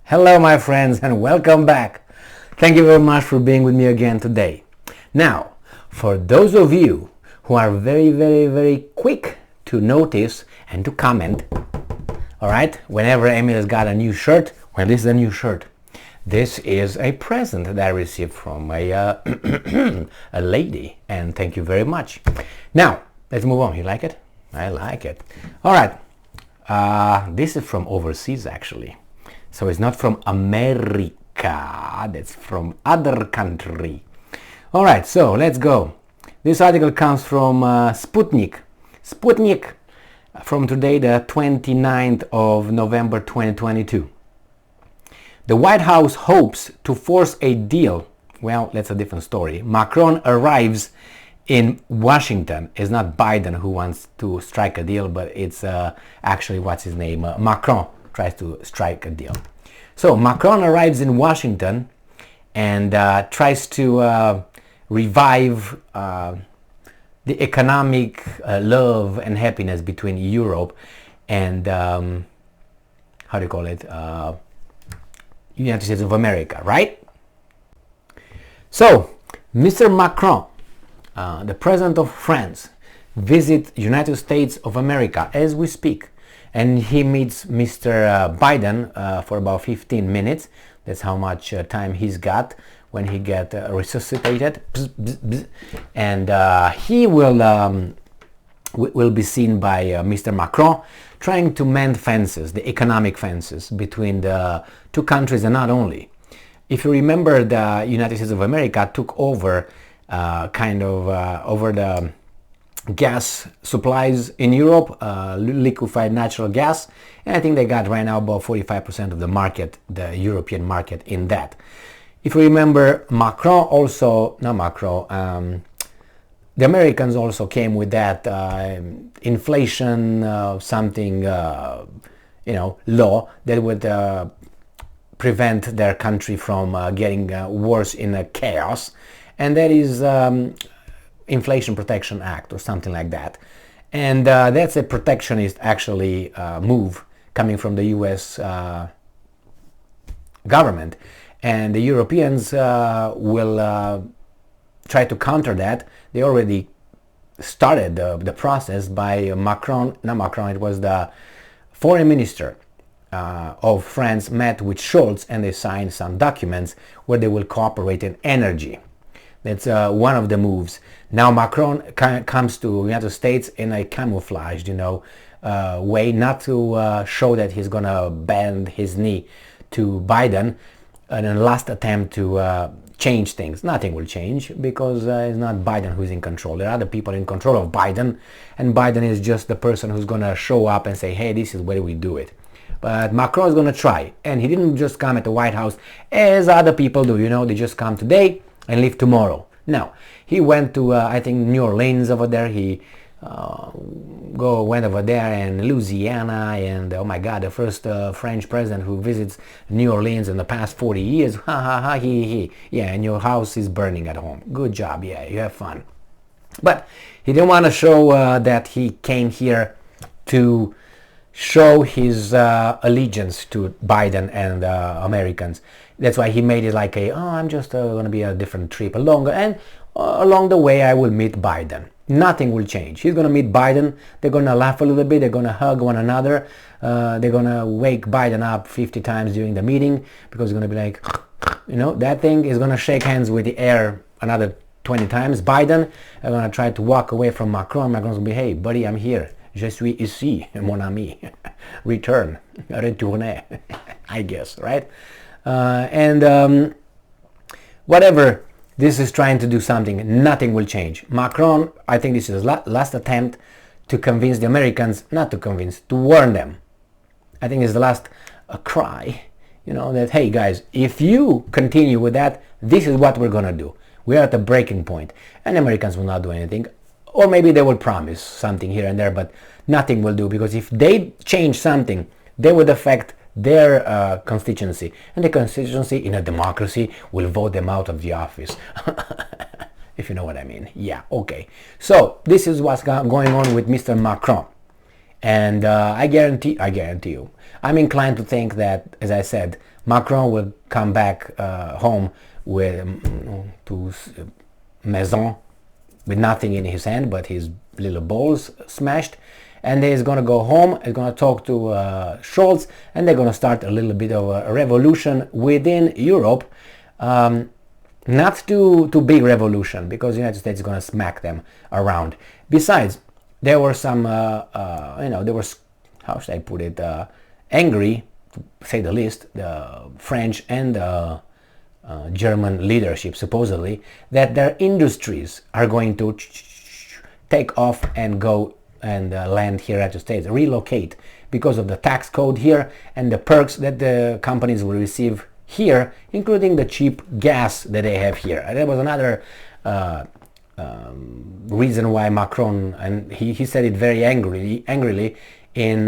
Hello my friends and welcome back. Thank you very much for being with me again today. Now, for those of you who are very quick to notice and to comment, alright, whenever Emil has got a new shirt, well, this is a new shirt. This is a present that I received from a lady, and thank you very much. Now, let's move on. You like it? I like it. Alright, this is from overseas actually. So it's not from America, that's from other country. All right, so let's go. This article comes from Sputnik. Sputnik from today, the 29th of November 2022. The White House hopes to force a deal. Well, that's a different story. Macron arrives in Washington. It's not Biden who wants to strike a deal, but it's actually, what's his name? Macron tries to strike a deal. So Macron arrives in Washington and tries to revive the economic love and happiness between Europe and how do you call it? United States of America, right? So Mr. Macron, the president of France, visits United States of America as we speak. And he meets Mr. Biden for about 15 minutes. That's how much time he's got when he gets resuscitated. And he will be seen by Mr. Macron trying to mend fences, the economic fences between the two countries, and not only. If you remember, the United States of America took over over the gas supplies in Europe, liquefied natural gas, and I think they got right now about 45% of the market, the European market, in that. If you remember, Macron also, not Macron, the Americans also came with that inflation law that would prevent their country from getting worse in a chaos, and that is Inflation Protection Act or something like that. And that's a protectionist actually move coming from the US government, and the Europeans will try to counter that. They already started the process by Macron, not Macron, it was the foreign minister of France met with Scholz, and they signed some documents where they will cooperate in energy. That's one of the moves. Now Macron comes to the United States in a camouflaged, way, not to show that he's gonna bend his knee to Biden in a last attempt to change things. Nothing will change because it's not Biden who's in control. There are other people in control of Biden, and Biden is just the person who's gonna show up and say, hey, this is where we do it. But Macron is gonna try, and he didn't just come at the White House as other people do. They just come today and leave tomorrow. Now, he went to, I think, New Orleans over there. He went over there and Louisiana, and oh my God, the first French president who visits New Orleans in the past 40 years. Ha ha ha, he. Yeah, and your house is burning at home. Good job, yeah, you have fun. But he didn't want to show that he came here to show his allegiance to Biden and Americans. That's why he made it like I'm just going to be a different trip along, and along the way I will meet Biden. Nothing will change. He's going to meet Biden. They're going to laugh a little bit. They're going to hug one another. They're going to wake Biden up 50 times during the meeting, because he's going to be like, that thing is going to shake hands with the air another 20 times. Biden are going to try to walk away from Macron. Macron's going to be, hey, buddy, I'm here. Je suis ici, mon ami. Return. Retourner. I guess, right? Whatever this is trying to do something, nothing will change. Macron, I think this is his last attempt to convince the Americans, not to convince, to warn them. I think it's the last cry, that, hey guys, if you continue with that, this is what we're gonna do. We are at a breaking point, and the Americans will not do anything. Or maybe they will promise something here and there, but nothing will do, because if they change something, they would affect their constituency, and the constituency in a democracy will vote them out of the office. If you know what I mean. Yeah, okay. So this is what's going on with Mr. Macron. And I guarantee you, I'm inclined to think that, as I said, Macron will come back home with to Maison with nothing in his hand but his little balls smashed, and he's going to go home, he's going to talk to Scholz, and they're going to start a little bit of a revolution within Europe. Not too big revolution, because the United States is going to smack them around. Besides, there were some, there was, how should I put it, angry, to say the least, the French and the German leadership, supposedly, that their industries are going to take off and go and land here at the States, relocate, because of the tax code here and the perks that the companies will receive here, including the cheap gas that they have here. And that was another reason why Macron, and he said it very angrily in,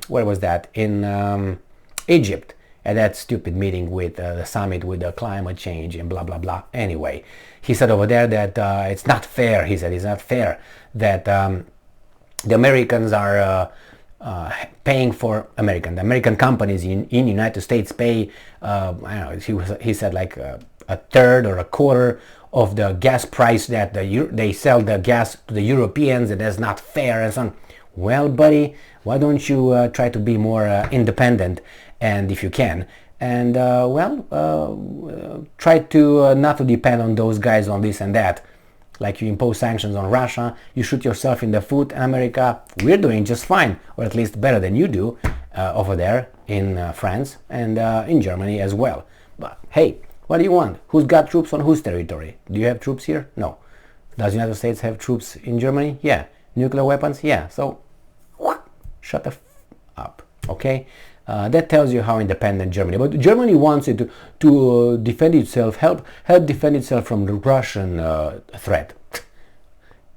where was that? In Egypt, at that stupid meeting with the summit with the climate change and blah blah blah. Anyway, he said over there that it's not fair. He said it's not fair that the Americans are paying for the American companies in United States pay, I don't know, he said like a third or a quarter of the gas price that they sell the gas to the Europeans, and that's not fair and so on. Well, buddy, why don't you try to be more independent, and if you can, and try to not to depend on those guys on this and that. Like you impose sanctions on Russia, you shoot yourself in the foot. In America, we're doing just fine, or at least better than you do over there in France and in Germany as well. But hey, what do you want? Who's got troops on whose territory? Do you have troops here? No. Does the United States have troops in Germany? Yeah. Nuclear weapons? Yeah. So, shut the up, okay? That tells you how independent Germany. But Germany wants it to defend itself, help defend itself from the Russian threat.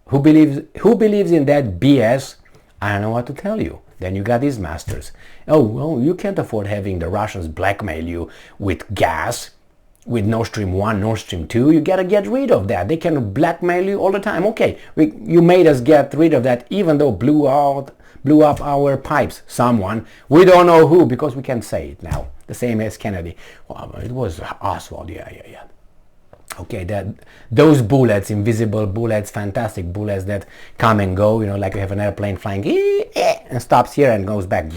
Who believes in that BS? I don't know what to tell you. Then you got these masters. Oh, well, you can't afford having the Russians blackmail you with gas, with Nord Stream 1, Nord Stream 2. You gotta get rid of that. They can blackmail you all the time. Okay, you made us get rid of that, even though blew up our pipes. Someone, we don't know who, because we can't say it now. The same as Kennedy. Well, it was Oswald. Yeah. Okay, those bullets, invisible bullets, fantastic bullets that come and go. You know, like you have an airplane flying and stops here and goes back.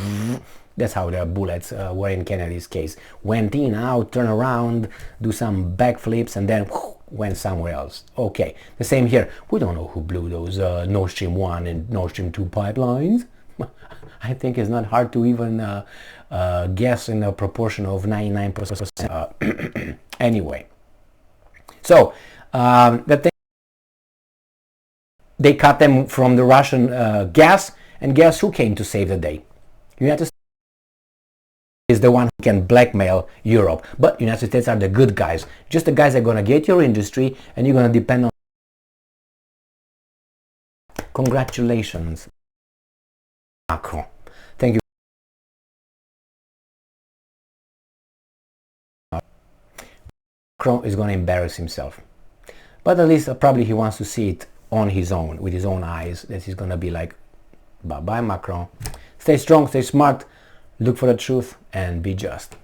That's how the bullets were in Kennedy's case. Went in, out, turn around, do some backflips, and then went somewhere else. Okay, the same here. We don't know who blew those Nord Stream 1 and Nord Stream 2 pipelines. I think it's not hard to even guess in a proportion of 99%. Anyway, so the thing, they cut them from the Russian gas, and guess who came to save the day? United States is the one who can blackmail Europe. But United States are the good guys, just the guys that are going to get your industry, and you're going to depend on. Congratulations, Macron. Thank you. Macron is going to embarrass himself, but at least probably he wants to see it on his own, with his own eyes, that he's going to be like, bye bye Macron. Stay strong, stay smart, look for the truth, and be just.